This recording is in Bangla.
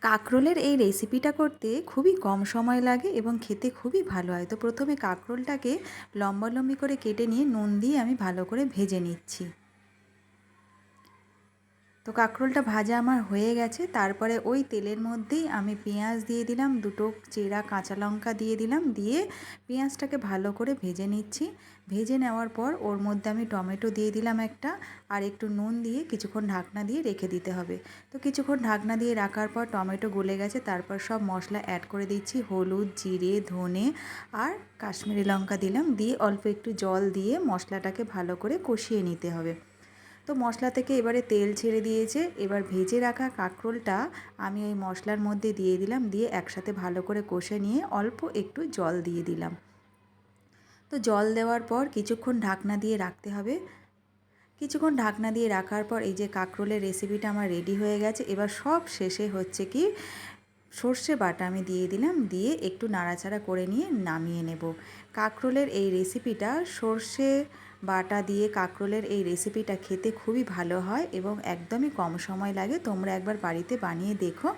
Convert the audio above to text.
কাঁকরোলের এই রেসিপিটা করতে খুবই কম সময় লাগে এবং খেতে খুবই ভালো হয়। তো প্রথমে কাঁকরোলটাকে লম্বা করে কেটে নিয়ে নুন দিয়ে আমি ভালো করে ভেজে নিচ্ছি। তো কাঁকরোলটা ভাজা আমার হয়ে গেছে। তারপরে ওই তেলের মধ্যেই আমি পেঁয়াজ দিয়ে দিলাম, দুটো চেরা কাঁচা লঙ্কা দিয়ে দিলাম, দিয়ে পেঁয়াজটাকে ভালো করে ভেজে নিচ্ছি। ভেজে নেওয়ার পর ওর মধ্যে আমি টমেটো দিয়ে দিলাম একটা, আর একটু নুন দিয়ে কিছুক্ষণ ঢাকনা দিয়ে রেখে দিতে হবে। তো কিছুক্ষণ ঢাকনা দিয়ে রাখার পর টমেটো গলে গেছে, তারপর সব মশলা অ্যাড করে দিচ্ছি। হলুদ, জিরে, ধনে আর কাশ্মীরি লঙ্কা দিলাম, দিয়ে অল্প একটু জল দিয়ে মশলাটাকে ভালো করে কষিয়ে নিতে হবে। তো মশলা থেকে এবারে তেল ছেড়ে দিয়েছে। এবার ভেজে রাখা কাঁকরোলটা আমি ওই মশলার মধ্যে দিয়ে দিলাম, দিয়ে একসাথে ভালো করে কষে নিয়ে অল্প একটু জল দিয়ে দিলাম। তো জল দেওয়ার পর কিছুক্ষণ ঢাকনা দিয়ে রাখতে হবে। কিছুক্ষণ ঢাকনা দিয়ে রাখার পর এই যে কাঁকরোলের রেসিপিটা আমার রেডি হয়ে গেছে। এবার সব শেষে হচ্ছে কি সর্ষে বাটা আমি দিয়ে দিলাম, দিয়ে একটু নাড়াচাড়া করে নিয়ে নামিয়ে নেব। কাঁকরোলের এই রেসিপিটা সর্ষে বাটা দিয়ে কাঁকরোলের এই রেসিপিটা খেতে খুবই ভালো হয় এবং একদমই কম সময় লাগে। তোমরা একবার বাড়িতে বানিয়ে দেখো।